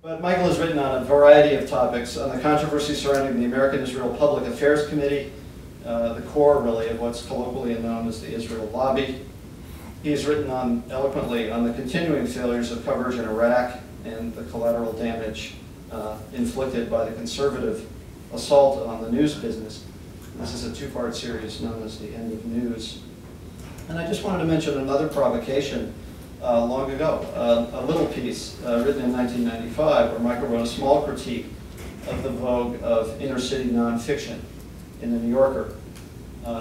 But Michael has written on a variety of topics, on the controversy surrounding the American-Israel Public Affairs Committee, the core, really, of what's colloquially known as the Israel Lobby. He has written eloquently on the continuing failures of coverage in Iraq and the collateral damage inflicted by the conservative assault on the news business. This is a two-part series known as The End of News. And I just wanted to mention another provocation long ago, a little piece written in 1995 where Michael wrote a small critique of the vogue of inner-city nonfiction in the New Yorker.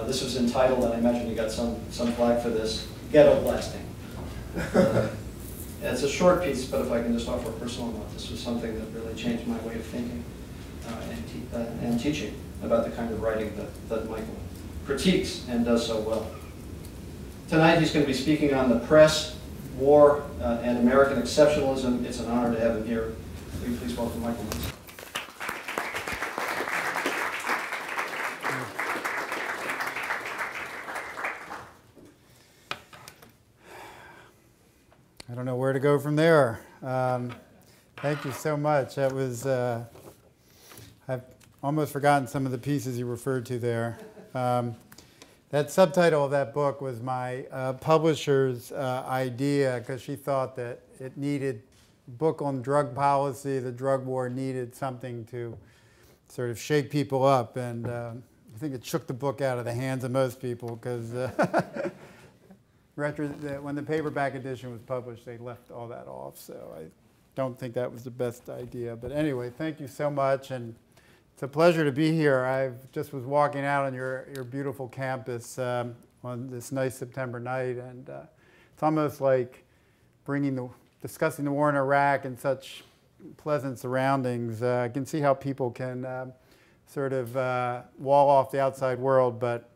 This was entitled, and I imagine you got some flack for this, Ghetto Blasting. It's a short piece, but if I can just offer a personal note, this was something that really changed my way of thinking and teaching about the kind of writing that Michael critiques and does so well. Tonight he's going to be speaking on the press, war, and American exceptionalism. It's an honor to have him here. Will you please welcome Michael Munson. I don't know where to go from there. Thank you so much. That was, I've almost forgotten some of the pieces you referred to there. That subtitle of that book was my publisher's idea, because she thought that it needed a book on drug policy. The drug war needed something to sort of shake people up. And I think it shook the book out of the hands of most people, because when the paperback edition was published, they left all that off. So I don't think that was the best idea. But anyway, thank you so much. And it's a pleasure to be here. I just was walking out on your beautiful campus on this nice September night. And it's almost like discussing the war in Iraq in such pleasant surroundings. I can see how people can sort of wall off the outside world. But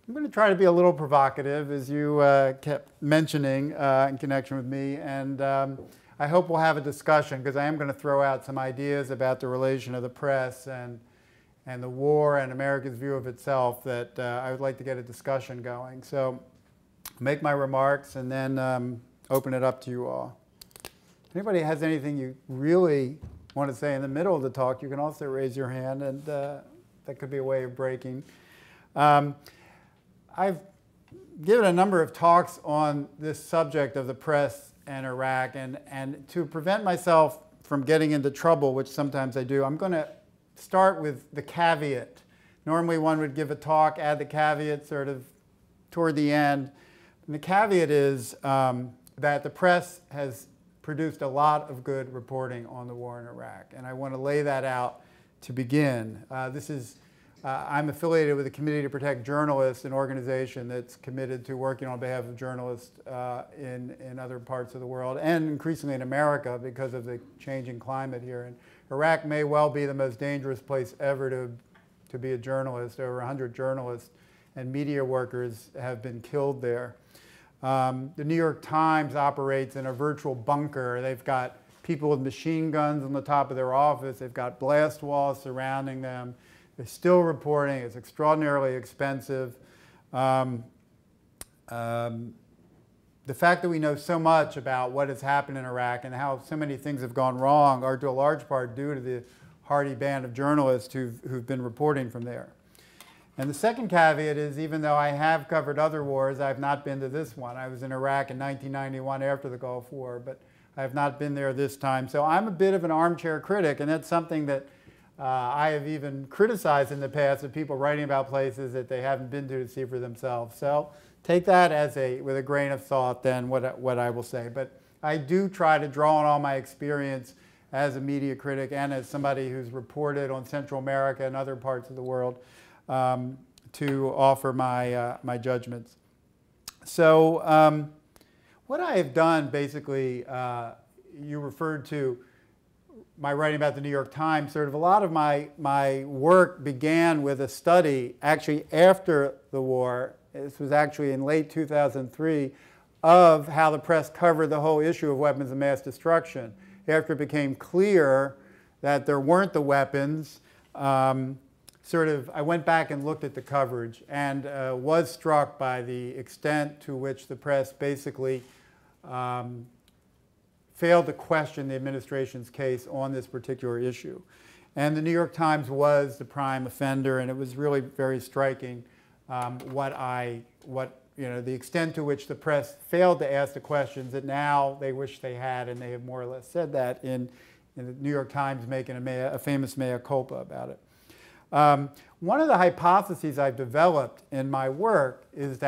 I'm going to try to be a little provocative, as you kept mentioning in connection with me, and I hope we'll have a discussion, because I am going to throw out some ideas about the relation of the press and the war and America's view of itself that I would like to get a discussion going. So I'll make my remarks and then open it up to you all. If anybody has anything you really want to say in the middle of the talk, you can also raise your hand, and that could be a way of breaking. I've given a number of talks on this subject of the press and Iraq, and to prevent myself from getting into trouble, which sometimes I do, I'm going to start with the caveat. Normally one would give a talk, add the caveat sort of toward the end. And the caveat is that the press has produced a lot of good reporting on the war in Iraq, and I want to lay that out to begin. I'm affiliated with the Committee to Protect Journalists, an organization that's committed to working on behalf of journalists in other parts of the world, and increasingly in America because of the changing climate here. And Iraq may well be the most dangerous place ever to be a journalist. Over 100 journalists and media workers have been killed there. The New York Times operates in a virtual bunker. They've got people with machine guns on the top of their office. They've got blast walls surrounding them. They're still reporting. It's extraordinarily expensive. The fact that we know so much about what has happened in Iraq and how so many things have gone wrong are to a large part due to the hardy band of journalists who've been reporting from there. And the second caveat is, even though I have covered other wars, I've not been to this one. I was in Iraq in 1991 after the Gulf War, but I have not been there this time. So I'm a bit of an armchair critic, and that's something that I have even criticized in the past of people writing about places that they haven't been to see for themselves. So take that as with a grain of salt, then what I will say. But I do try to draw on all my experience as a media critic and as somebody who's reported on Central America and other parts of the world to offer my judgments. So what I have done, basically, you referred to my writing about the New York Times. Sort of a lot of my work began with a study, actually after the war. This was actually in late 2003, of how the press covered the whole issue of weapons of mass destruction. After it became clear that there weren't the weapons, I went back and looked at the coverage and was struck by the extent to which the press basically failed to question the administration's case on this particular issue. And the New York Times was the prime offender, and it was really very striking the extent to which the press failed to ask the questions that now they wish they had, and they have more or less said that in the New York Times making a famous mea culpa about it. One of the hypotheses I've developed in my work is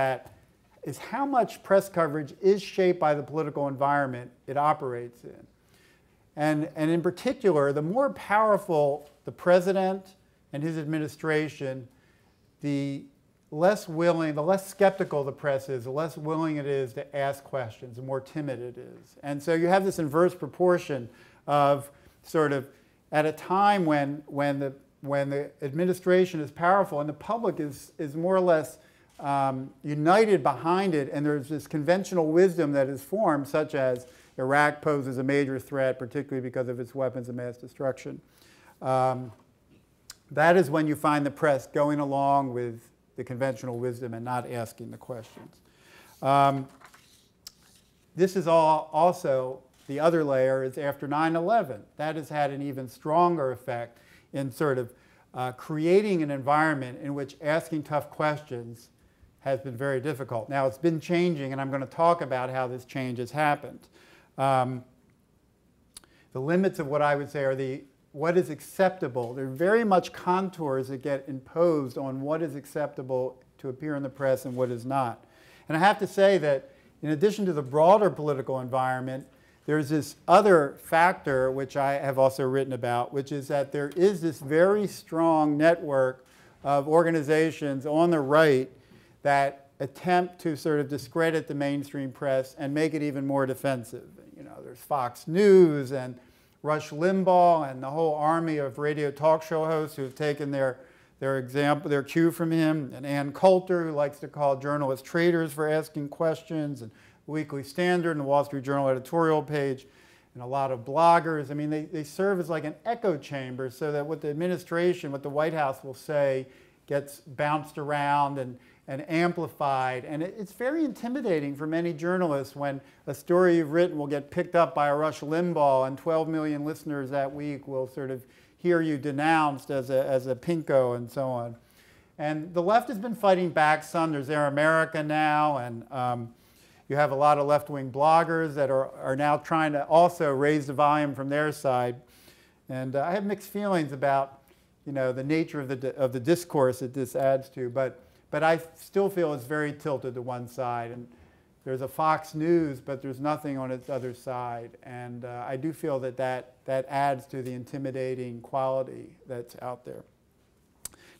how much press coverage is shaped by the political environment it operates in. And in particular, the more powerful the president and his administration, the less skeptical the press is, the less willing it is to ask questions, the more timid it is. And so you have this inverse proportion of sort of at a time when the administration is powerful and the public is more or less united behind it, and there's this conventional wisdom that is formed, such as Iraq poses a major threat, particularly because of its weapons of mass destruction. That is when you find the press going along with the conventional wisdom and not asking the questions. This is also the other layer is after 9/11. That has had an even stronger effect in sort of creating an environment in which asking tough questions has been very difficult. Now, it's been changing, and I'm going to talk about how this change has happened. The limits of what I would say are what is acceptable. There are very much contours that get imposed on what is acceptable to appear in the press and what is not. And I have to say that in addition to the broader political environment, there's this other factor which I have also written about, which is that there is this very strong network of organizations on the right that attempt to sort of discredit the mainstream press and make it even more defensive. You know, there's Fox News and Rush Limbaugh and the whole army of radio talk show hosts who have taken their cue from him, and Ann Coulter, who likes to call journalists traitors for asking questions, and Weekly Standard and the Wall Street Journal editorial page, and a lot of bloggers. I mean, they serve as like an echo chamber so that what the administration, what the White House will say gets bounced around and amplified. And it's very intimidating for many journalists when a story you've written will get picked up by a Rush Limbaugh and 12 million listeners that week will sort of hear you denounced as a pinko and so on. And the left has been fighting back some. There's Air America now, and you have a lot of left-wing bloggers that are now trying to also raise the volume from their side. And I have mixed feelings about, you know, the nature of the discourse that this adds to, but I still feel it's very tilted to one side. And there's a Fox News, but there's nothing on its other side. And I do feel that adds to the intimidating quality that's out there.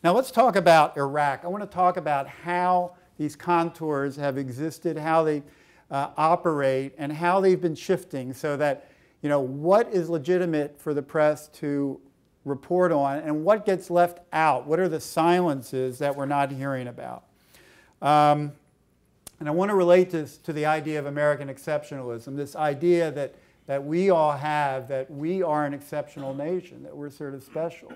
Now let's talk about Iraq. I want to talk about how these contours have existed, how they operate, and how they've been shifting so that, you know, what is legitimate for the press to report on and what gets left out. What are the silences that we're not hearing about? And I want to relate this to the idea of American exceptionalism, this idea that we all have, that we are an exceptional nation, that we're sort of special,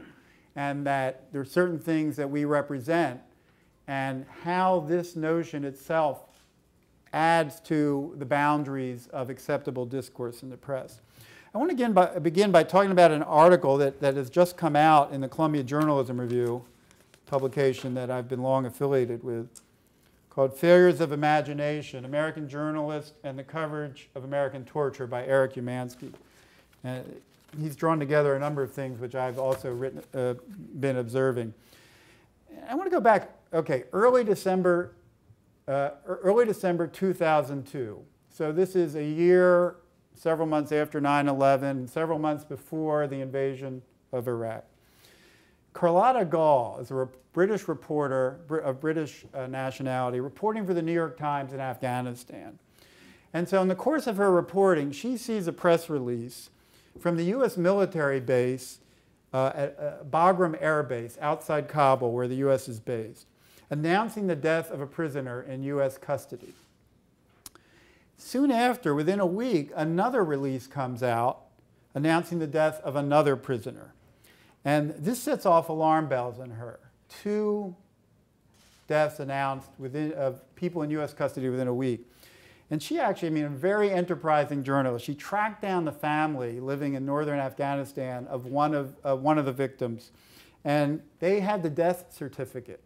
and that there are certain things that we represent, and how this notion itself adds to the boundaries of acceptable discourse in the press. I want to begin by talking about an article that has just come out in the Columbia Journalism Review, publication that I've been long affiliated with, called Failures of Imagination, American Journalists and the Coverage of American Torture by Eric Umansky. And he's drawn together a number of things which I've also been observing. I want to go back, okay, early December 2002. So this is a year, several months after 9/11, several months before the invasion of Iraq. Carlotta Gall is a British reporter of British nationality reporting for the New York Times in Afghanistan. And so in the course of her reporting, she sees a press release from the U.S. military base at Bagram Air Base outside Kabul, where the U.S. is based, announcing the death of a prisoner in U.S. custody. Soon after, within a week, another release comes out announcing the death of another prisoner. And this sets off alarm bells in her. 2 deaths announced of people in U.S. custody within a week. And she actually, I mean, a very enterprising journalist. She tracked down the family living in northern Afghanistan of one of the victims. And they had the death certificate.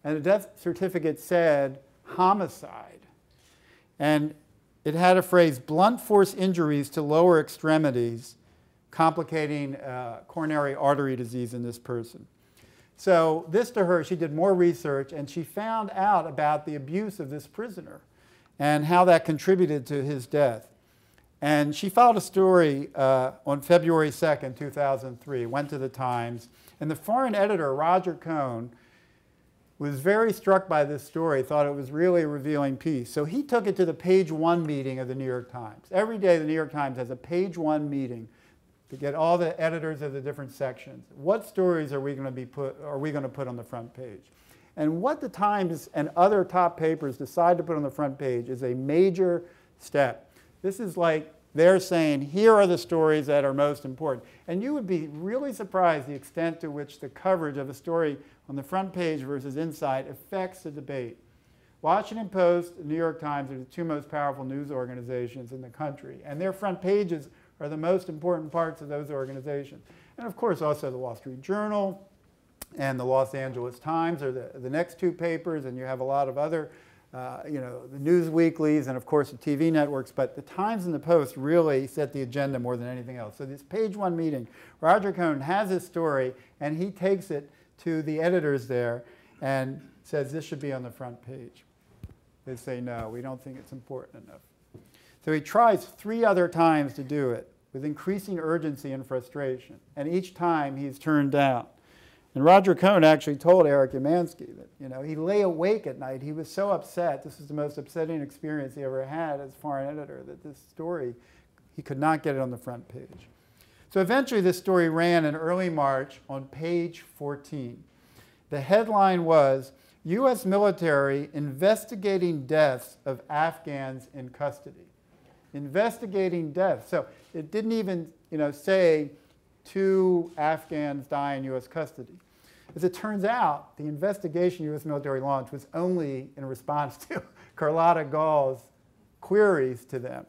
And the death certificate said homicide. And it had a phrase, blunt force injuries to lower extremities, complicating coronary artery disease in this person. So this to her, she did more research, and she found out about the abuse of this prisoner and how that contributed to his death. And she filed a story on February 2nd, 2003, went to the Times, and the foreign editor, Roger Cohn, was very struck by this story, thought it was really a revealing piece. So he took it to the page 1 meeting of the New York Times. Every day the New York Times has a page 1 meeting to get all the editors of the different sections. What stories are we going to put on the front page? And what the Times and other top papers decide to put on the front page is a major step. This is like they're saying, here are the stories that are most important. And you would be really surprised the extent to which the coverage of a story on the front page versus inside affects the debate. Washington Post and New York Times are the two most powerful news organizations in the country, and their front pages are the most important parts of those organizations. And of course also the Wall Street Journal and the Los Angeles Times are the next two papers, and you have a lot of other, the news weeklies and of course the TV networks, but the Times and the Post really set the agenda more than anything else. So this page 1 meeting, Roger Cohn has his story and he takes it to the editors there and says this should be on the front page. They say no, we don't think it's important enough. So he tries 3 other times to do it with increasing urgency and frustration, and each time he's turned down. And Roger Cohn actually told Eric Umansky that, he lay awake at night. He was so upset. This was the most upsetting experience he ever had as foreign editor, that this story, he could not get it on the front page. So eventually this story ran in early March on page 14. The headline was, U.S. military investigating deaths of Afghans in custody. Investigating deaths. So it didn't even, say 2 Afghans die in U.S. custody. As it turns out, the investigation U.S. military launched was only in response to Carlotta Gall's queries to them.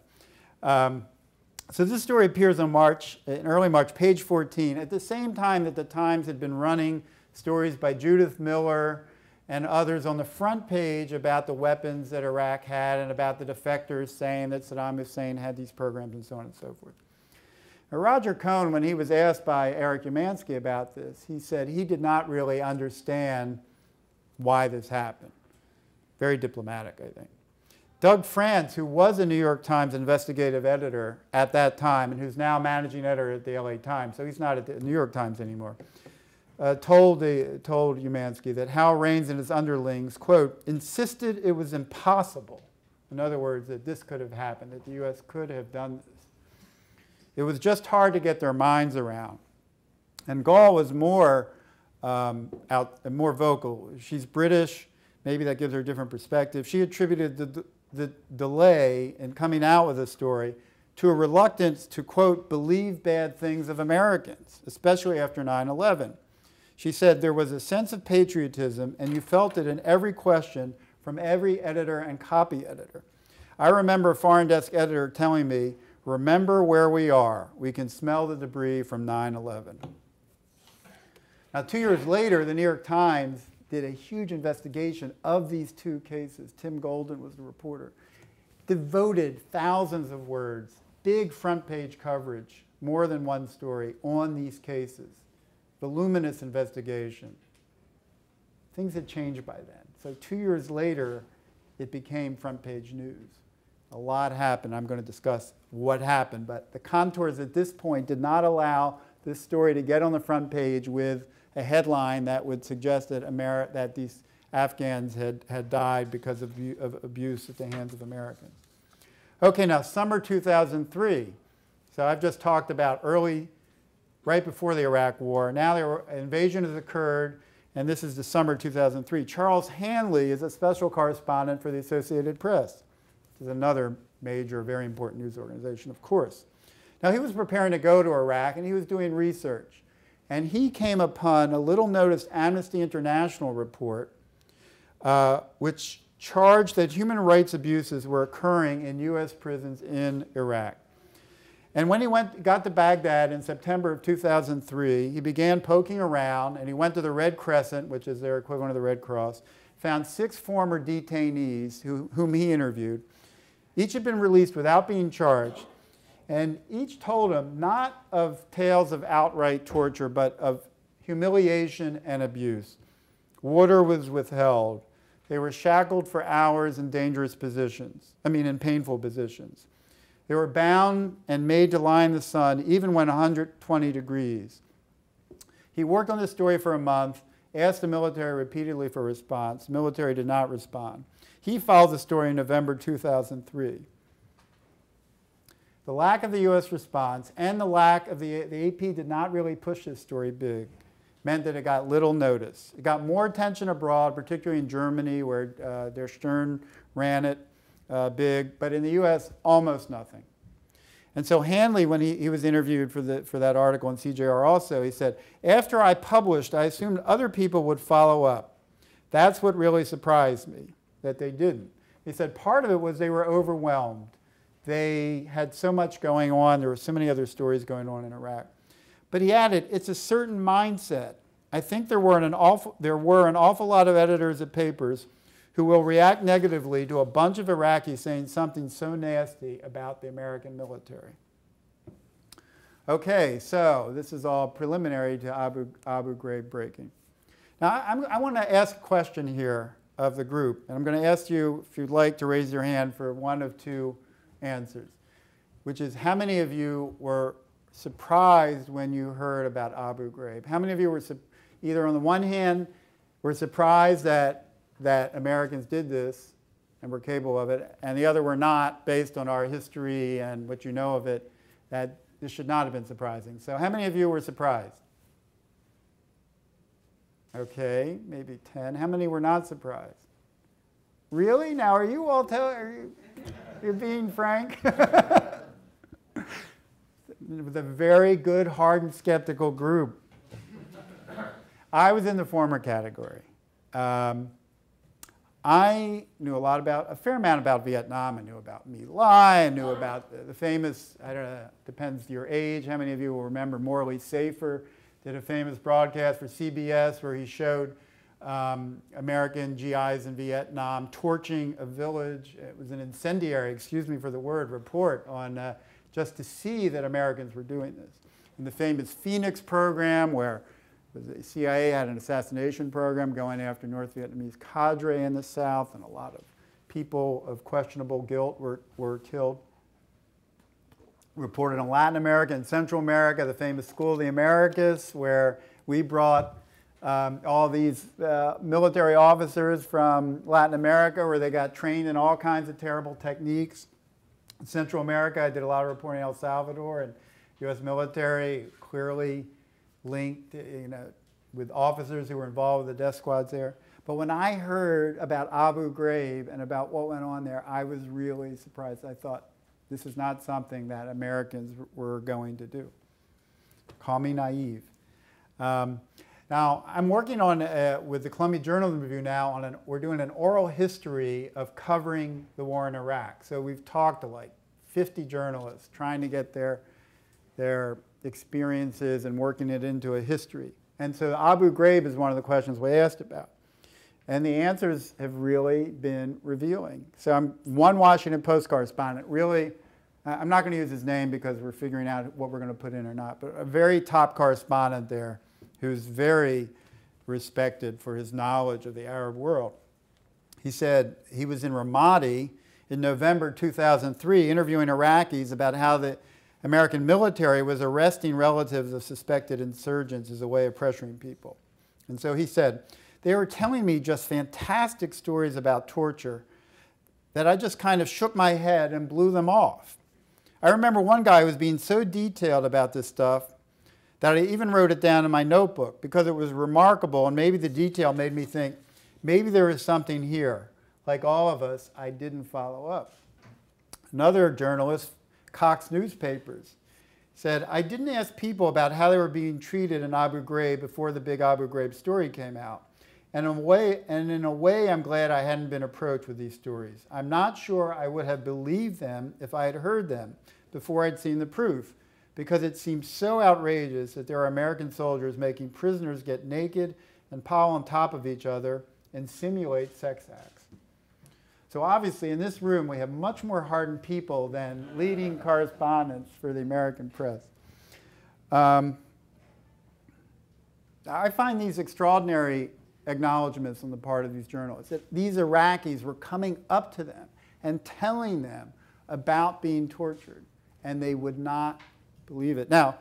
So this story appears in early March, page 14, at the same time that the Times had been running stories by Judith Miller and others on the front page about the weapons that Iraq had and about the defectors saying that Saddam Hussein had these programs and so on and so forth. Now, Roger Cohn, when he was asked by Eric Umansky about this, he said he did not really understand why this happened. Very diplomatic, I think. Doug France, who was a New York Times investigative editor at that time and who's now managing editor at the LA Times, so he's not at the New York Times anymore, told Umansky that Hal Raines and his underlings, quote, insisted it was impossible. In other words, that this could have happened, that the U.S. could have done this. It was just hard to get their minds around. And Gall was more vocal. She's British. Maybe that gives her a different perspective. She attributed the delay in coming out with a story to a reluctance to, quote, believe bad things of Americans, especially after 9/11. She said there was a sense of patriotism, and you felt it in every question from every editor and copy editor. I remember a foreign desk editor telling me, remember where we are. We can smell the debris from 9/11. Now, 2 years later, the New York Times did a huge investigation of these 2 cases. Tim Golden was the reporter. Devoted thousands of words, big front page coverage, more than one story on these cases. Voluminous investigation. Things had changed by then. So 2 years later, it became front page news. A lot happened. I'm going to discuss what happened, but the contours at this point did not allow this story to get on the front page with a headline that would suggest that these Afghans had died because of abuse at the hands of Americans. Okay, now summer 2003. So I've just talked about right before the Iraq War. Now the invasion has occurred, and this is the summer 2003. Charles Hanley is a special correspondent for the Associated Press. This is another major, very important news organization, of course. Now he was preparing to go to Iraq, and he was doing research. And he came upon a little-noticed Amnesty International report, which charged that human rights abuses were occurring in U.S. prisons in Iraq. And when he got to Baghdad in September of 2003, he began poking around, and he went to the Red Crescent, which is their equivalent of the Red Cross, found 6 former detainees whom he interviewed. Each had been released without being charged, and each told him not of tales of outright torture, but of humiliation and abuse. Water was withheld. They were shackled for hours in dangerous positions, in painful positions. They were bound and made to lie in the sun, even when 120 degrees. He worked on this story for a month, asked the military repeatedly for a response. The military did not respond. He filed the story in November 2003. The lack of the U.S. response and the lack of the AP did not really push this story big, meant that it got little notice. It got more attention abroad, particularly in Germany, where Der Stern ran it big, but in the U.S., almost nothing. And so Hanley, when he was interviewed for that article in CJR also, he said, after I published, I assumed other people would follow up. That's what really surprised me, that they didn't. He said part of it was they were overwhelmed. They had so much going on. There were so many other stories going on in Iraq. But he added, it's a certain mindset. I think there were an awful lot of editors of papers who will react negatively to a bunch of Iraqis saying something so nasty about the American military. Okay, so this is all preliminary to Abu Ghraib breaking. Now, I want to ask a question here of the group, and I'm going to ask you, if you'd like, to raise your hand for one of 2 answers, which is how many of you were surprised when you heard about Abu Ghraib? How many of you were either on the one hand were surprised that Americans did this and were capable of it, and the other were not, based on our history and what you know of it, that this should not have been surprising? So how many of you were surprised? Okay, maybe 10. How many were not surprised? Really? Now, are you all you're being frank? With a very good, hardened, skeptical group. I was in the former category. I knew a fair amount about Vietnam. I knew about My Lai. I knew about the famous, I don't know, depends your age. How many of you will remember Morley Safer did a famous broadcast for CBS where he showed American GIs in Vietnam torching a village. It was an incendiary, excuse me for the word, report on just to see that Americans were doing this. And the famous Phoenix program, where the CIA had an assassination program going after North Vietnamese cadre in the South, and a lot of people of questionable guilt were killed. Reported in Latin America and Central America, the famous School of the Americas, where we brought all these military officers from Latin America, where they got trained in all kinds of terrible techniques. In Central America, I did a lot of reporting in El Salvador, and U.S. military clearly linked, with officers who were involved with the death squads there. But when I heard about Abu Ghraib and about what went on there, I was really surprised. I thought, this is not something that Americans were going to do. Call me naive. Now, I'm working on, with the Columbia Journalism Review now, we're doing an oral history of covering the war in Iraq. So we've talked to like 50 journalists trying to get their experiences and working it into a history. And so Abu Ghraib is one of the questions we asked about. And the answers have really been revealing. So I'm one Washington Post correspondent, really, I'm not going to use his name because we're figuring out what we're going to put in or not, but a very top correspondent there who's very respected for his knowledge of the Arab world. He said he was in Ramadi in November 2003 interviewing Iraqis about how the American military was arresting relatives of suspected insurgents as a way of pressuring people. And so he said, they were telling me just fantastic stories about torture that I just kind of shook my head and blew them off. I remember one guy who was being so detailed about this stuff that I even wrote it down in my notebook because it was remarkable, and maybe the detail made me think, maybe there is something here. Like all of us, I didn't follow up. Another journalist, Cox Newspapers, said, I didn't ask people about how they were being treated in Abu Ghraib before the big Abu Ghraib story came out. And in a way, I'm glad I hadn't been approached with these stories. I'm not sure I would have believed them if I had heard them before I'd seen the proof, because it seems so outrageous that there are American soldiers making prisoners get naked and pile on top of each other and simulate sex acts. So obviously, in this room, we have much more hardened people than leading correspondents for the American press. I find these extraordinary acknowledgments on the part of these journalists that these Iraqis were coming up to them and telling them about being tortured, and they would not believe it. Now,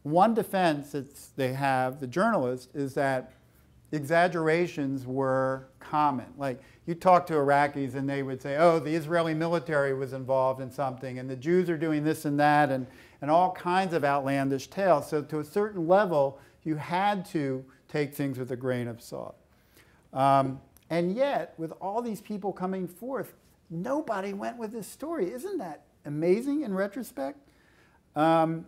one defense that they have, the journalists, is that exaggerations were common. Like, you talk to Iraqis and they would say, oh, the Israeli military was involved in something, and the Jews are doing this and that, and all kinds of outlandish tales. So to a certain level, you had to take things with a grain of salt. And yet, with all these people coming forth, nobody went with this story. Isn't that amazing in retrospect? Not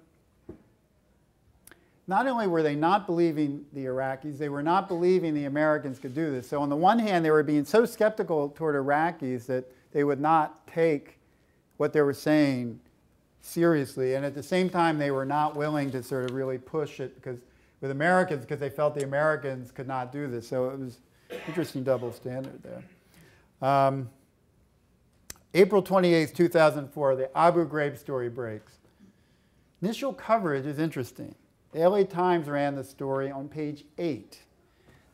only were they not believing the Iraqis, they were not believing the Americans could do this. So on the one hand, they were being so skeptical toward Iraqis that they would not take what they were saying seriously. And at the same time, they were not willing to sort of really push it with Americans because they felt the Americans could not do this. So it was an interesting double standard there. April 28, 2004, the Abu Ghraib story breaks. Initial coverage is interesting. The LA Times ran the story on page 8.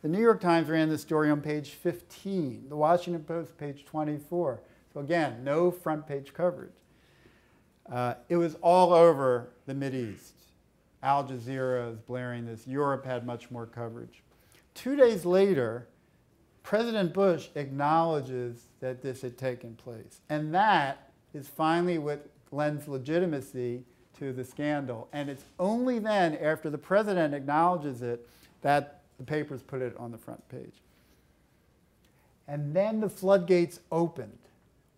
The New York Times ran the story on page 15. The Washington Post, page 24. So again, no front page coverage. It was all over the Mideast. Al Jazeera is blaring this. Europe had much more coverage. 2 days later, President Bush acknowledges that this had taken place. And that is finally what lends legitimacy to the scandal. And it's only then, after the president acknowledges it, that the papers put it on the front page. And then the floodgates opened.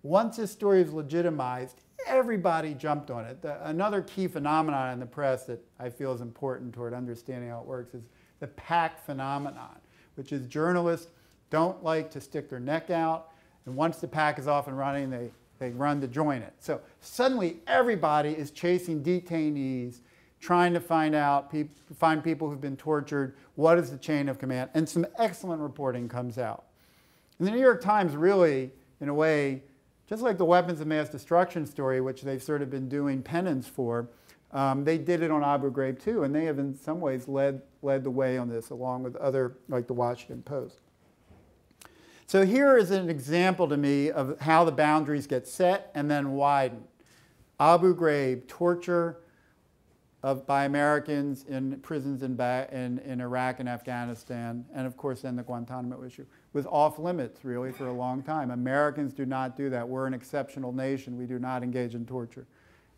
Once this story is legitimized, everybody jumped on it. Another key phenomenon in the press that I feel is important toward understanding how it works is the PAC phenomenon, which is journalists don't like to stick their neck out, and once the PAC is off and running, they run to join it. So suddenly everybody is chasing detainees, trying to find people who've been tortured, what is the chain of command, and some excellent reporting comes out. And the New York Times really, in a way, just like the weapons of mass destruction story, which they've sort of been doing penance for, they did it on Abu Ghraib too, and they have in some ways led the way on this, along with other, like the Washington Post. So here is an example to me of how the boundaries get set and then widened. Abu Ghraib, torture by Americans in prisons in Iraq and Afghanistan, and of course then the Guantanamo issue, was off limits really for a long time. Americans do not do that. We're an exceptional nation. We do not engage in torture.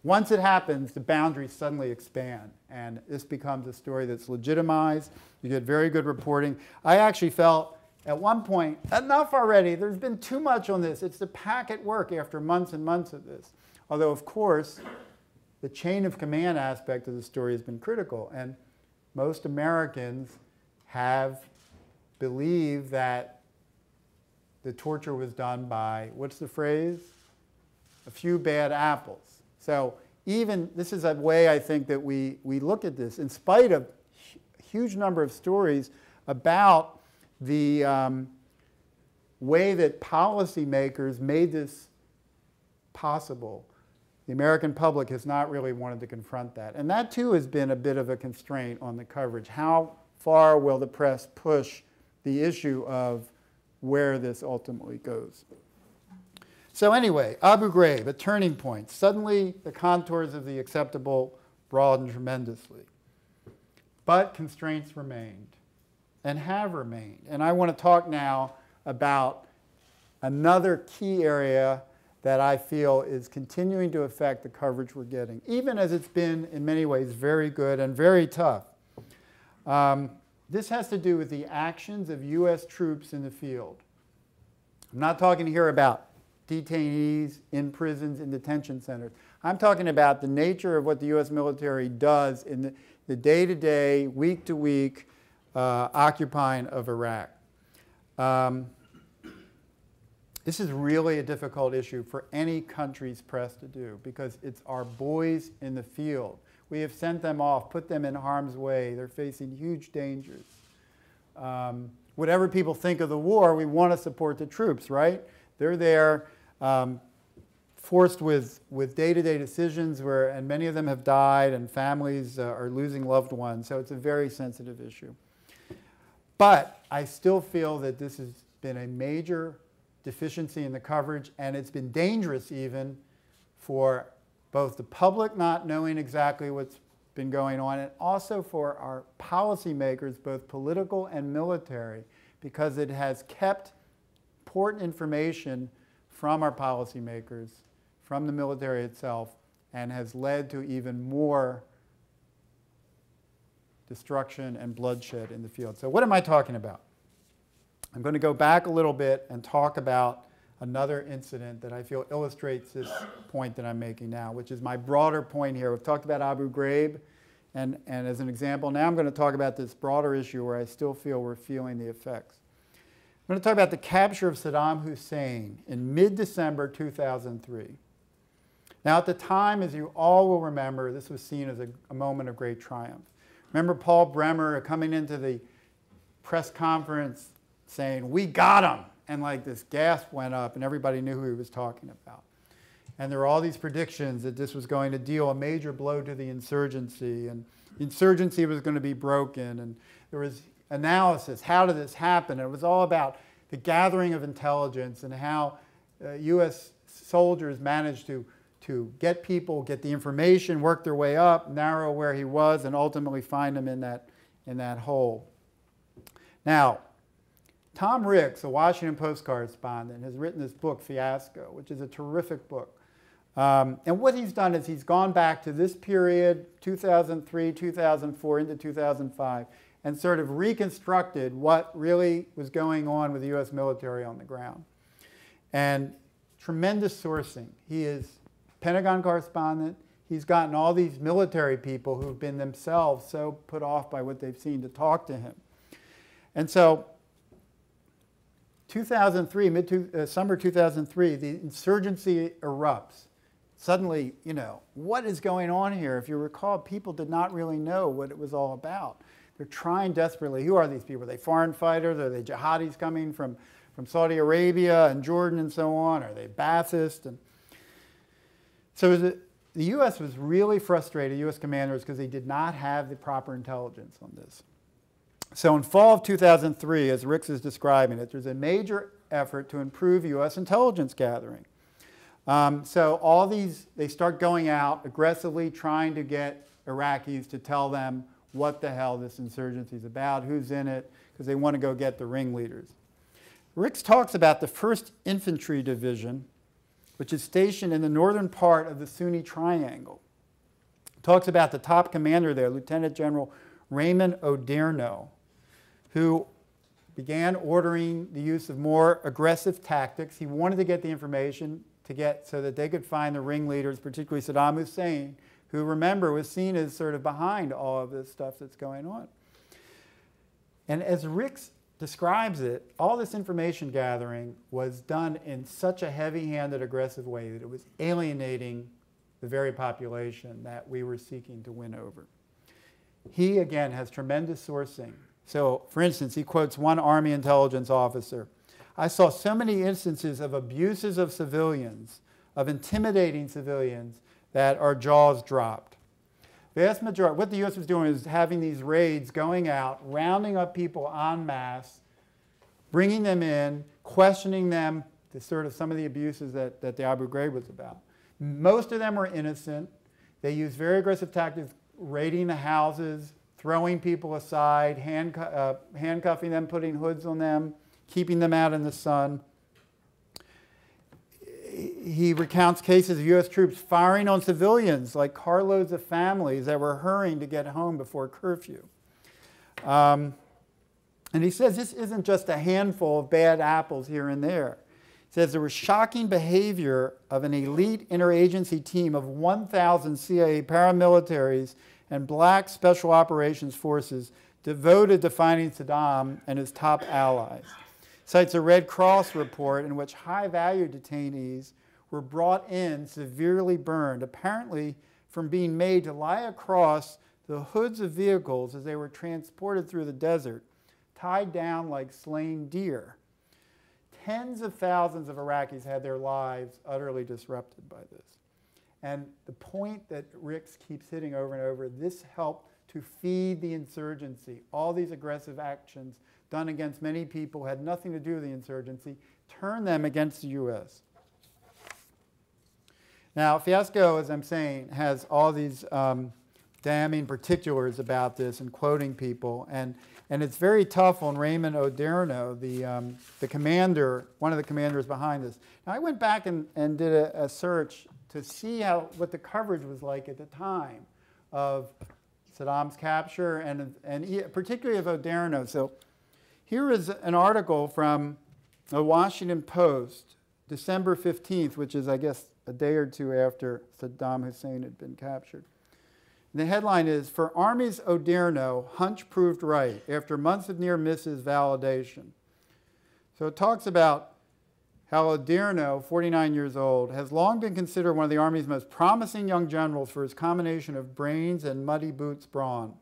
Once it happens, the boundaries suddenly expand, and this becomes a story that's legitimized. You get very good reporting. I actually felt at one point, enough already, there's been too much on this. It's the PAC at work after months and months of this. Although, of course, the chain of command aspect of the story has been critical, and most Americans have believed that the torture was done by, what's the phrase? A few bad apples. So even, this is a way I think that we look at this, in spite of a huge number of stories about the way that policymakers made this possible. The American public has not really wanted to confront that. And that too has been a bit of a constraint on the coverage. How far will the press push the issue of where this ultimately goes? So anyway, Abu Ghraib, a turning point. Suddenly the contours of the acceptable broadened tremendously. But constraints remained and have remained. And I want to talk now about another key area that I feel is continuing to affect the coverage we're getting, even as it's been, in many ways, very good and very tough. This has to do with the actions of U.S. troops in the field. I'm not talking here about detainees in prisons and detention centers. I'm talking about the nature of what the U.S. military does in the day-to-day, week-to-week occupying of Iraq. This is really a difficult issue for any country's press to do because it's our boys in the field. We have sent them off, put them in harm's way. They're facing huge dangers. Whatever people think of the war, we want to support the troops, right? They're there forced with day-to-day decisions and many of them have died and families are losing loved ones. So it's a very sensitive issue. But I still feel that this has been a major deficiency in the coverage, and it's been dangerous even for both the public not knowing exactly what's been going on and also for our policymakers, both political and military, because it has kept important information from our policymakers, from the military itself, and has led to even more destruction and bloodshed in the field. So what am I talking about? I'm going to go back a little bit and talk about another incident that I feel illustrates this point that I'm making now, which is my broader point here. We've talked about Abu Ghraib, and as an example, now I'm going to talk about this broader issue where I still feel we're feeling the effects. I'm going to talk about the capture of Saddam Hussein in mid-December 2003. Now, at the time, as you all will remember, this was seen as a moment of great triumph. Remember Paul Bremer coming into the press conference saying, "We got him," and like this gasp went up and everybody knew who he was talking about. And there were all these predictions that this was going to deal a major blow to the insurgency, and the insurgency was going to be broken, and there was analysis, how did this happen? And it was all about the gathering of intelligence and how U.S. soldiers managed to get people, get the information, work their way up, narrow where he was, and ultimately find him in that hole. Now, Tom Ricks, a Washington Post correspondent, has written this book, Fiasco, which is a terrific book. And what he's done is he's gone back to this period, 2003, 2004, into 2005, and sort of reconstructed what really was going on with the U.S. military on the ground. And tremendous sourcing. He is a Pentagon correspondent. He's gotten all these military people who've been themselves so put off by what they've seen to talk to him. And so 2003, summer 2003, the insurgency erupts. Suddenly, you know, what is going on here? If you recall, people did not really know what it was all about. They're trying desperately. Who are these people? Are they foreign fighters? Are they jihadis coming from Saudi Arabia and Jordan and so on? Are they Baathists? And so the U.S. was really frustrated, U.S. commanders, because they did not have the proper intelligence on this. So in fall of 2003, as Ricks is describing it, there's a major effort to improve U.S. intelligence gathering. So all these, they start going out aggressively trying to get Iraqis to tell them what the hell this insurgency is about, who's in it, because they want to go get the ringleaders. Ricks talks about the 1st Infantry Division, which is stationed in the northern part of the Sunni Triangle. Talks about the top commander there, Lieutenant General Raymond Odierno, who began ordering the use of more aggressive tactics. He wanted to get the information so that they could find the ringleaders, particularly Saddam Hussein, who, remember, was seen as sort of behind all of this stuff that's going on. And as Ricks describes it, all this information gathering was done in such a heavy-handed, aggressive way that it was alienating the very population that we were seeking to win over. He, again, has tremendous sourcing. So, for instance, he quotes one Army intelligence officer. "I saw so many instances of abuses of civilians, of intimidating civilians, that our jaws dropped." Vast majority, what the U.S. was doing is having these raids, going out, rounding up people en masse, bringing them in, questioning them to sort of some of the abuses that the Abu Ghraib was about. Most of them were innocent. They used very aggressive tactics, raiding the houses, throwing people aside, handcuffing them, putting hoods on them, keeping them out in the sun. He recounts cases of U.S. troops firing on civilians, like carloads of families that were hurrying to get home before curfew. And he says this isn't just a handful of bad apples here and there. He says there was shocking behavior of an elite interagency team of 1,000 CIA paramilitaries and black special operations forces devoted to finding Saddam and his top allies. Cites a Red Cross report in which high-value detainees were brought in severely burned, apparently from being made to lie across the hoods of vehicles as they were transported through the desert, tied down like slain deer. Tens of thousands of Iraqis had their lives utterly disrupted by this. And the point that Ricks keeps hitting over and over, this helped to feed the insurgency. All these aggressive actions done against many people had nothing to do with the insurgency, turned them against the U.S. Now, Fiasco, as I'm saying, has all these damning particulars about this and quoting people. And it's very tough on Raymond Odierno, the commander, one of the commanders behind this. Now, I went back and did a search to see what the coverage was like at the time of Saddam's capture and particularly of Odierno. So here is an article from the Washington Post, December 15th, which is, I guess, a day or two after Saddam Hussein had been captured. And the headline is, "For Army's Odierno, Hunch Proved Right After Months of Near Misses Validation." So it talks about how Odierno, 49 years old, has long been considered one of the Army's most promising young generals for his combination of brains and muddy boots brawn.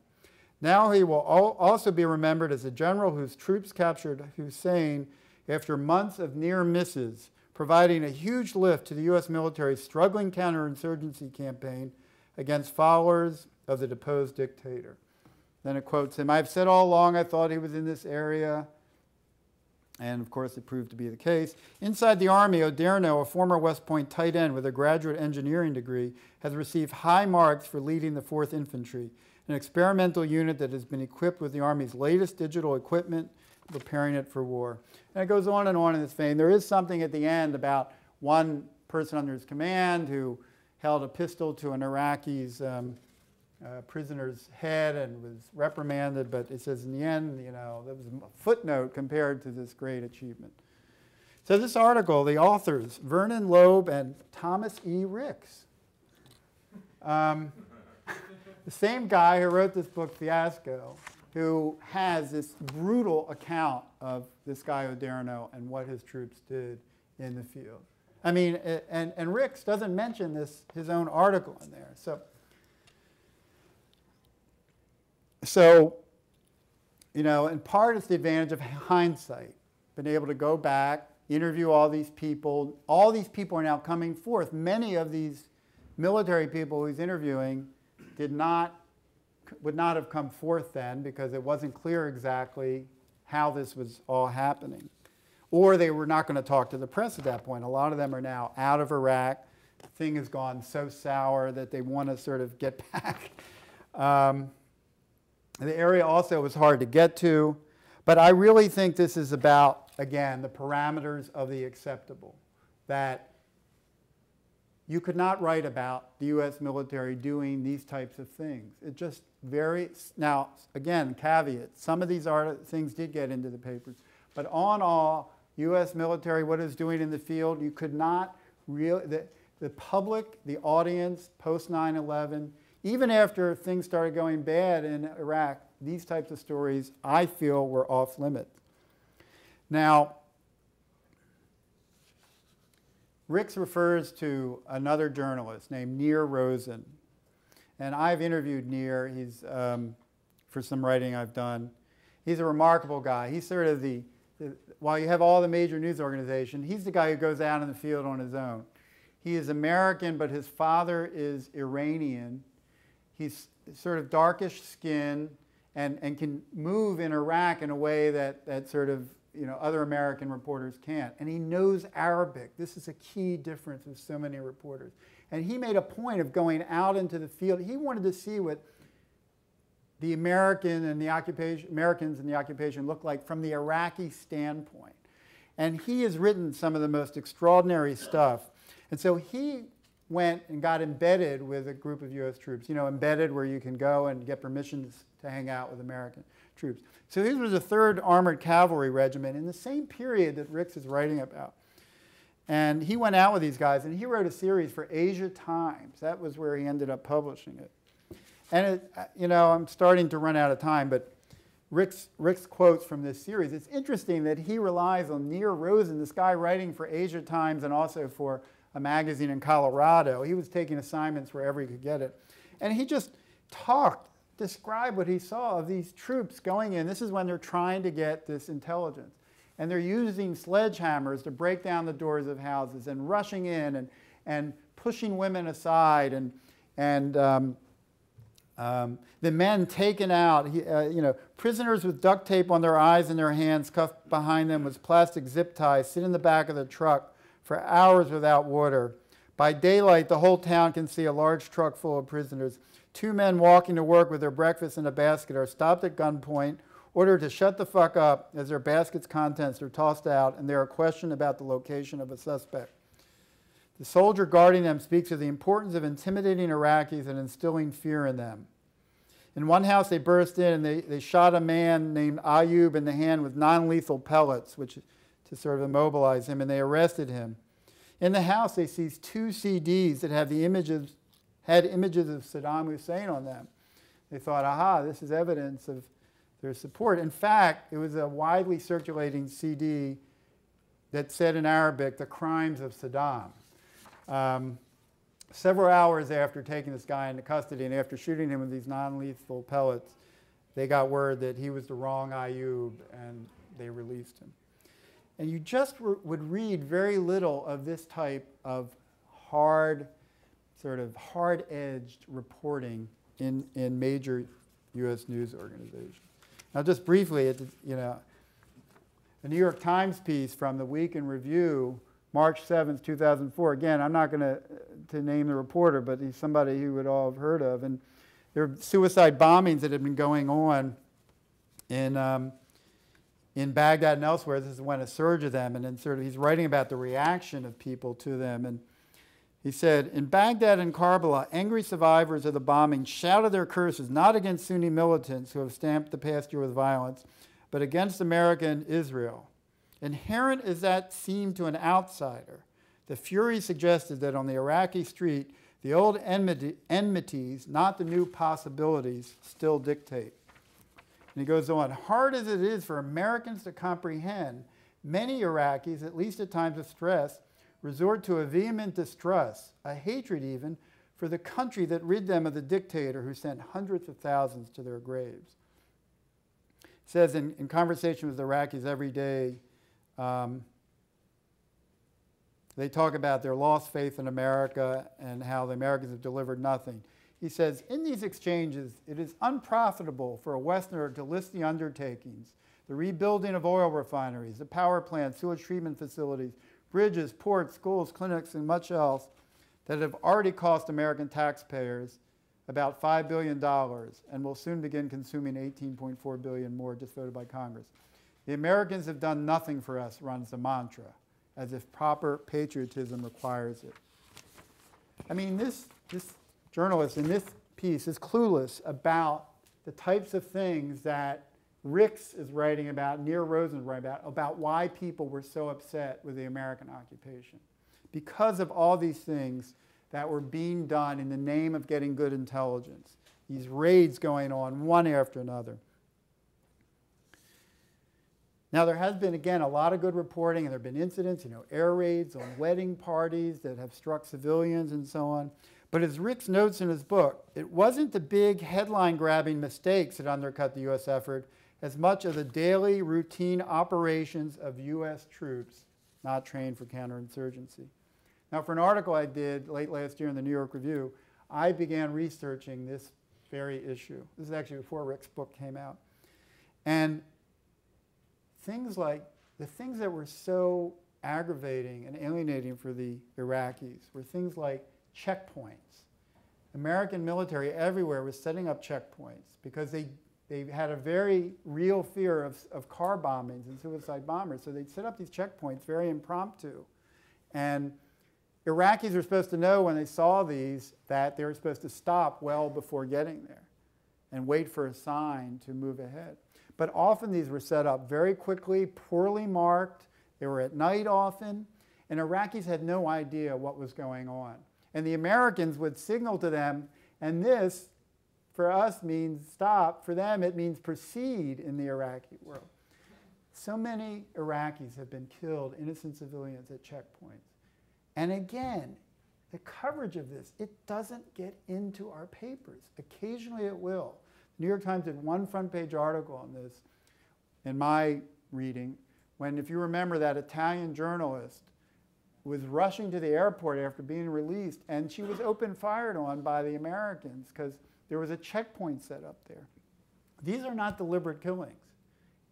Now he will also be remembered as a general whose troops captured Hussein after months of near misses, providing a huge lift to the U.S. military's struggling counterinsurgency campaign against followers of the deposed dictator. Then it quotes him, "I've said all along I thought he was in this area." And of course, it proved to be the case. Inside the Army, Odierno, a former West Point tight end with a graduate engineering degree, has received high marks for leading the 4th Infantry, an experimental unit that has been equipped with the Army's latest digital equipment, preparing it for war. And it goes on in this vein. There is something at the end about one person under his command who held a pistol to an Iraqi's prisoner's head and was reprimanded, but it says in the end, you know, there was a footnote compared to this great achievement. So this article, the authors, Vernon Loeb and Thomas E. Ricks. The same guy who wrote this book, Fiasco, who has this brutal account of this guy Odierno and what his troops did in the field. I mean, and Ricks doesn't mention his own article in there. So, you know, in part it's the advantage of hindsight, been able to go back, interview all these people. All these people are now coming forth. Many of these military people he's interviewing would not have come forth then because it wasn't clear exactly how this was all happening. Or they were not going to talk to the press at that point. A lot of them are now out of Iraq. The thing has gone so sour that they want to sort of get back. The area also was hard to get to. But I really think this is about, again, the parameters of the acceptable. That you could not write about the U.S. military doing these types of things. It just now, again, caveat, some of these things did get into the papers. But on all, U.S. military, what it's doing in the field, you could not really, the public, the audience, post 9/11, even after things started going bad in Iraq, these types of stories, I feel, were off limits. Now, Ricks refers to another journalist named Nir Rosen. And I've interviewed Nir. He's, for some writing I've done. He's a remarkable guy. He's sort of while you have all the major news organizations, he's the guy who goes out in the field on his own. He is American, but his father is Iranian. He's sort of darkish skin and can move in Iraq in a way that sort of, you know, other American reporters can't. And he knows Arabic. This is a key difference with so many reporters. And he made a point of going out into the field. He wanted to see what the Americans and the occupation looked like from the Iraqi standpoint. And he has written some of the most extraordinary stuff. And so he went and got embedded with a group of U.S. troops, you know, embedded where you can go and get permissions to hang out with American troops. So this was the 3rd Armored Cavalry Regiment in the same period that Ricks is writing about. And he went out with these guys, and he wrote a series for Asia Times. That was where he ended up publishing it. And, you know, I'm starting to run out of time, but Rick's quotes from this series. It's interesting that he relies on Nir Rosen, this guy writing for Asia Times and also for a magazine in Colorado. He was taking assignments wherever he could get it. And he just described what he saw of these troops going in. This is when they're trying to get this intelligence. And they're using sledgehammers to break down the doors of houses and rushing in and pushing women aside and the men taken out, prisoners with duct tape on their eyes and their hands, cuffed behind them with plastic zip ties, sit in the back of the truck for hours without water. By daylight, the whole town can see a large truck full of prisoners. 2 men walking to work with their breakfast in a basket are stopped at gunpoint, ordered to shut the fuck up as their basket's contents are tossed out and they are questioned about the location of a suspect. The soldier guarding them speaks of the importance of intimidating Iraqis and instilling fear in them. In one house, they burst in and they shot a man named Ayub in the hand with non-lethal pellets, to sort of immobilize him, and they arrested him. In the house, they seized 2 CDs that had images of Saddam Hussein on them. They thought, aha, this is evidence of their support. In fact, it was a widely circulating CD that said in Arabic, "The Crimes of Saddam." Several hours after taking this guy into custody and after shooting him with these non-lethal pellets, they got word that he was the wrong Ayub and they released him. And you just would read very little of this type of hard-edged reporting in major U.S. news organizations. Now, just briefly, a New York Times piece from the Week in Review, March 7th, 2004. Again, I'm not going to name the reporter, but he's somebody you would all have heard of. And there were suicide bombings that had been going on in Baghdad and elsewhere. This is when a surge of them, and then he's writing about the reaction of people to them. And he said, in Baghdad and Karbala, angry survivors of the bombing shouted their curses not against Sunni militants who have stamped the past year with violence, but against America and Israel. Inherent as that seemed to an outsider, the fury suggested that on the Iraqi street, the old enmities, not the new possibilities, still dictate. And he goes on, hard as it is for Americans to comprehend, many Iraqis, at least at times of stress, resort to a vehement distrust, a hatred even, for the country that rid them of the dictator who sent hundreds of thousands to their graves. It says in conversation with Iraqis every day, they talk about their lost faith in America and how the Americans have delivered nothing. He says, in these exchanges, it is unprofitable for a Westerner to list the undertakings, the rebuilding of oil refineries, the power plants, sewage treatment facilities, bridges, ports, schools, clinics, and much else that have already cost American taxpayers about $5 billion and will soon begin consuming $18.4 billion more just voted by Congress. The Americans have done nothing for us, runs the mantra, as if proper patriotism requires it. I mean, this journalist in this piece is clueless about the types of things that Ricks is writing about, Nir Rosen is writing about why people were so upset with the American occupation. Because of all these things that were being done in the name of getting good intelligence. These raids going on one after another. Now, there has been, again, a lot of good reporting, and there have been incidents, air raids on wedding parties that have struck civilians and so on. But as Ricks notes in his book, it wasn't the big headline-grabbing mistakes that undercut the U.S. effort as much as the daily routine operations of U.S. troops not trained for counterinsurgency. Now, for an article I did late last year in the New York Review, I began researching this very issue. This is actually before Rick's book came out. And the things that were so aggravating and alienating for the Iraqis were things like checkpoints. American military everywhere was setting up checkpoints because they had a very real fear of car bombings and suicide bombers. So they'd set up these checkpoints very impromptu. And Iraqis were supposed to know when they saw these that they were supposed to stop well before getting there and wait for a sign to move ahead. But often these were set up very quickly, poorly marked. They were at night often. And Iraqis had no idea what was going on. And the Americans would signal to them, and this, for us means stop. For them, it means proceed in the Iraqi world. So many Iraqis have been killed, innocent civilians at checkpoints. And again, the coverage of this, it doesn't get into our papers. Occasionally it will. The New York Times did one front page article on this in my reading, when, if you remember, that Italian journalist was rushing to the airport after being released, and she was open fired on by the Americans because there was a checkpoint set up there. These are not deliberate killings.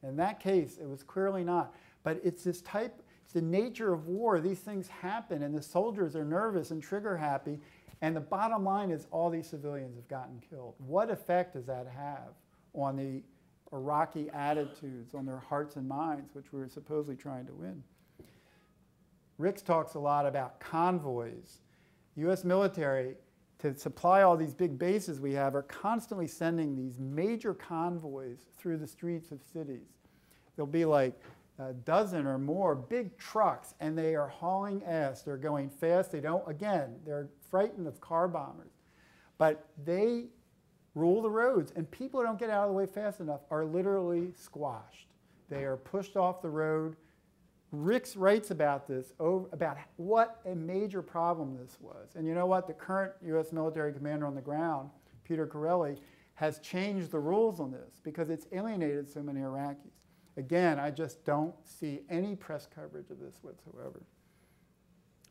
In that case, it was clearly not. But it's this type, it's the nature of war. These things happen, and the soldiers are nervous and trigger happy, and the bottom line is all these civilians have gotten killed. What effect does that have on the Iraqi attitudes, on their hearts and minds, which we were supposedly trying to win? Ricks talks a lot about convoys. The U.S. military, to supply all these big bases we have, are constantly sending these major convoys through the streets of cities. There'll be like a dozen or more big trucks, and they are hauling ass. They're going fast. They don't, again, they're frightened of car bombers. But they rule the roads, and people who don't get out of the way fast enough are literally squashed. They are pushed off the road. Ricks writes about this, about what a major problem this was. And you know what? The current U.S. military commander on the ground, Peter Corelli, has changed the rules on this because it's alienated so many Iraqis. Again, I just don't see any press coverage of this whatsoever.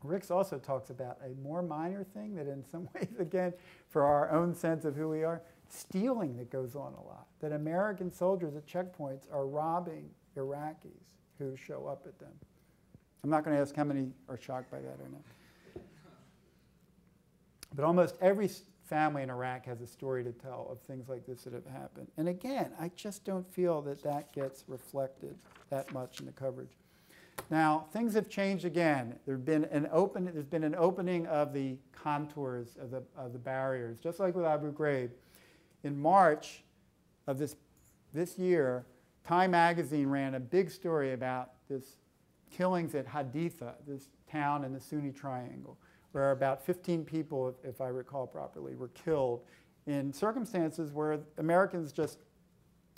Ricks also talks about a more minor thing that in some ways, again, for our own sense of who we are, stealing that goes on a lot. That American soldiers at checkpoints are robbing Iraqis who show up at them. I'm not going to ask how many are shocked by that or not. But almost every family in Iraq has a story to tell of things like this that have happened. And again, I just don't feel that that gets reflected that much in the coverage. Now, things have changed again. There's been an opening of the contours of the barriers, just like with Abu Ghraib. In March of this year, Time magazine ran a big story about this killings at Haditha, this town in the Sunni Triangle, where about 15 people, if I recall properly, were killed in circumstances where Americans just,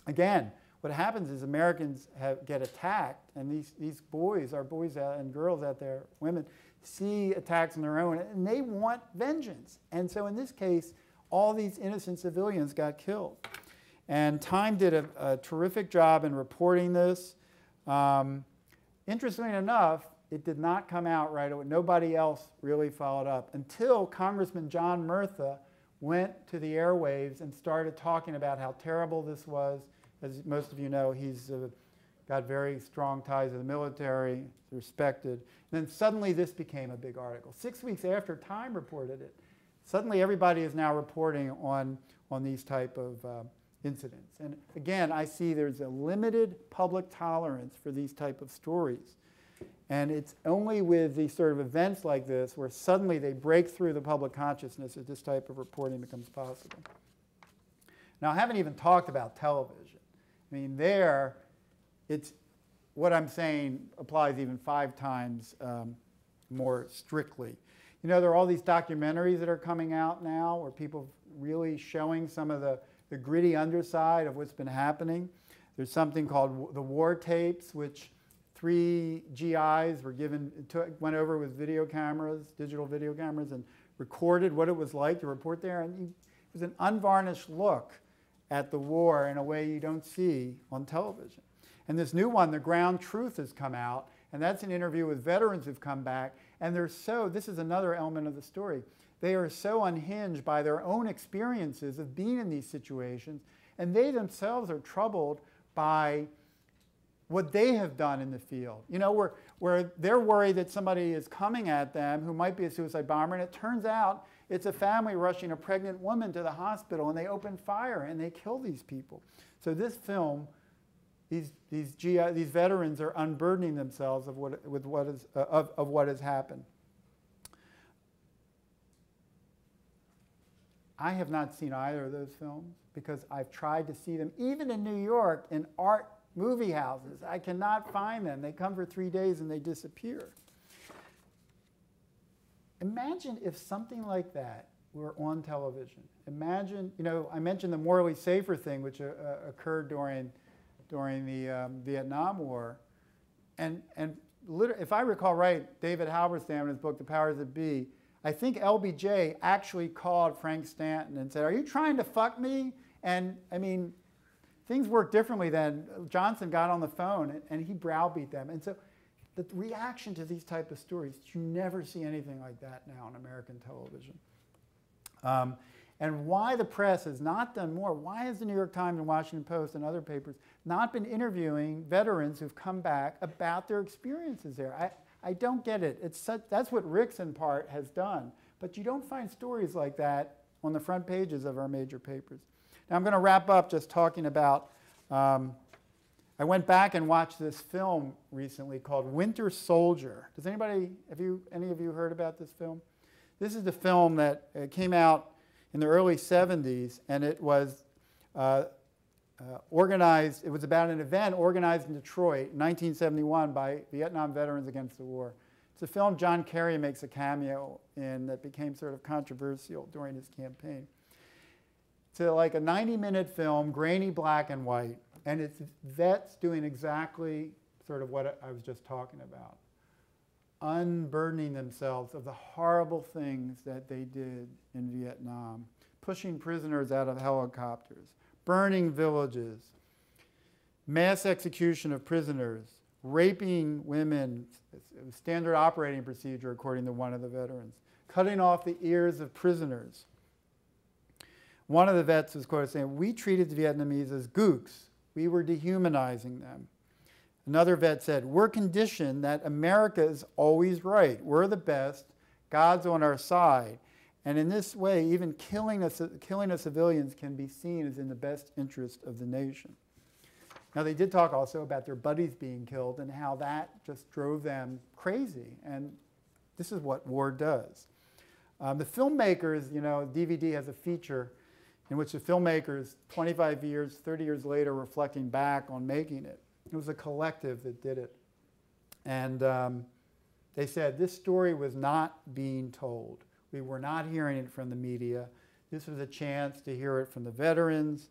again, what happens is Americans get attacked, and these boys, our boys and girls out there, women, see attacks on their own, and they want vengeance. And so in this case, all these innocent civilians got killed. And Time did a terrific job in reporting this. Interestingly enough, it did not come out right away. Nobody else really followed up until Congressman John Murtha went to the airwaves and started talking about how terrible this was. As most of you know, he's got very strong ties to the military, respected. And then suddenly this became a big article. 6 weeks after Time reported it, suddenly everybody is now reporting on these type of incidents. And again, I see there's a limited public tolerance for these type of stories. And it's only with these sort of events like this where suddenly they break through the public consciousness that this type of reporting becomes possible. Now, I haven't even talked about television. I mean, there, it's what I'm saying applies even 5 times more strictly. You know, there are all these documentaries that are coming out now where people really showing some of the gritty underside of what's been happening. There's something called the War Tapes, which 3 GIs were went over with video cameras, digital video cameras, and recorded what it was like to report there. And it was an unvarnished look at the war in a way you don't see on television. And this new one, The Ground Truth, has come out, and that's an interview with veterans who've come back, and this is another element of the story. They are so unhinged by their own experiences of being in these situations, and they themselves are troubled by what they have done in the field. You know, where they're worried that somebody is coming at them who might be a suicide bomber, and it turns out it's a family rushing a pregnant woman to the hospital, and they open fire and they kill these people. So this film, these veterans are unburdening themselves of what has happened. I have not seen either of those films because I've tried to see them, even in New York, in art movie houses. I cannot find them. They come for 3 days and they disappear. Imagine if something like that were on television. Imagine, you know, I mentioned the morally safer thing, which occurred during the Vietnam War. And if I recall right, David Halberstam in his book, The Powers That Be, I think LBJ actually called Frank Stanton and said, "Are you trying to fuck me?" And I mean, things worked differently then. Johnson got on the phone and he browbeat them. And so the reaction to these type of stories, you never see anything like that now on American television. And why the press has not done more, why has the New York Times and Washington Post and other papers not been interviewing veterans who've come back about their experiences there? I don't get it. That's what Rick's in part has done. But you don't find stories like that on the front pages of our major papers. Now I'm going to wrap up just talking about, I went back and watched this film recently called Winter Soldier. Does anybody, any of you heard about this film? This is the film that came out in the early 70s, and it was organized, it was about an event organized in Detroit in 1971 by Vietnam Veterans Against the War. It's a film John Kerry makes a cameo in that became sort of controversial during his campaign. It's like a 90-minute film, grainy black and white, and it's vets doing exactly sort of what I was just talking about. Unburdening themselves of the horrible things that they did in Vietnam, pushing prisoners out of helicopters, burning villages, mass execution of prisoners, raping women, standard operating procedure according to one of the veterans, cutting off the ears of prisoners. One of the vets was quoted saying, "We treated the Vietnamese as gooks. We were dehumanizing them." Another vet said, "We're conditioned that America is always right. We're the best. God's on our side. And in this way, even killing of civilians can be seen as in the best interest of the nation." Now, they did talk also about their buddies being killed and how that just drove them crazy. And this is what war does. The filmmakers, you know, DVD has a feature in which the filmmakers, 25 years, 30 years later, reflecting back on making it. It was a collective that did it. And they said this story was not being told. We were not hearing it from the media. This was a chance to hear it from the veterans.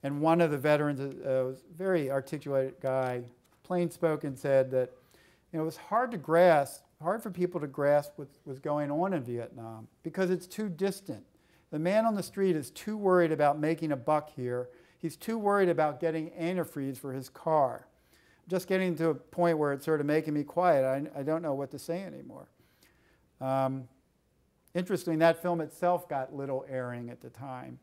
And one of the veterans, was a very articulate guy, plain spoken, said that it was hard to grasp, hard for people to grasp what was going on in Vietnam because it's too distant. The man on the street is too worried about making a buck here. He's too worried about getting antifreeze for his car. Just getting to a point where it's sort of making me quiet. I don't know what to say anymore. Interestingly, that film itself got little airing at the time.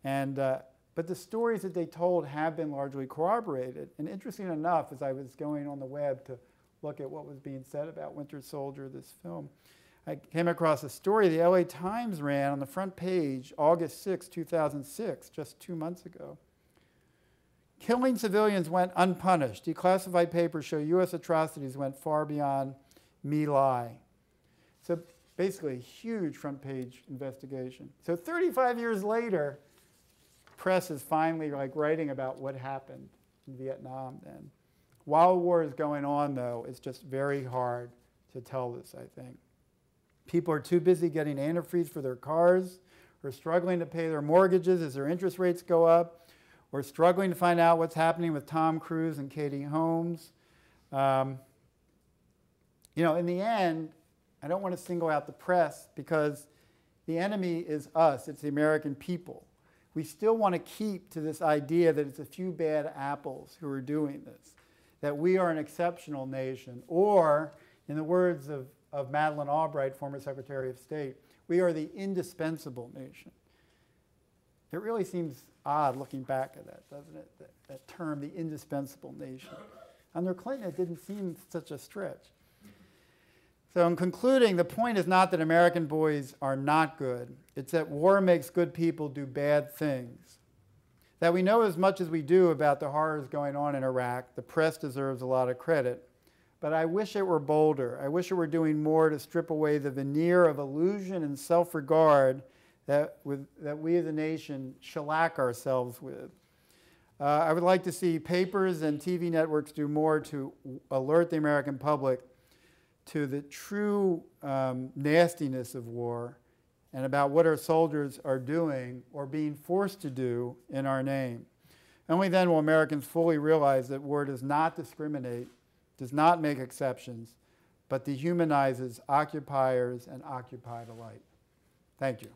But the stories that they told have been largely corroborated. And interesting enough, as I was going on the web to look at what was being said about Winter Soldier, this film, I came across a story the LA Times ran on the front page, August 6, 2006, just 2 months ago. Killing civilians went unpunished. Declassified papers show U.S. atrocities went far beyond My Lai. So basically, a huge front page investigation. So 35 years later, press is finally writing about what happened in Vietnam then. While war is going on, though, it's just very hard to tell this, I think. People are too busy getting antifreeze for their cars, or struggling to pay their mortgages as their interest rates go up, or struggling to find out what's happening with Tom Cruise and Katie Holmes. You know, in the end, I don't want to single out the press because the enemy is us. It's the American people. We still want to keep to this idea that it's a few bad apples who are doing this, that we are an exceptional nation, or, in the words of Madeleine Albright, former Secretary of State, we are the indispensable nation. It really seems odd looking back at that, doesn't it? That term, the indispensable nation. Under Clinton, it didn't seem such a stretch. So in concluding, the point is not that American boys are not good. It's that war makes good people do bad things. That we know as much as we do about the horrors going on in Iraq, the press deserves a lot of credit. But I wish it were bolder. I wish it were doing more to strip away the veneer of illusion and self-regard that we as a nation shellac ourselves with. I would like to see papers and TV networks do more to alert the American public to the true nastiness of war and about what our soldiers are doing or being forced to do in our name. Only then will Americans fully realize that war does not discriminate, does not make exceptions, but dehumanizes occupiers and occupied alike. Thank you.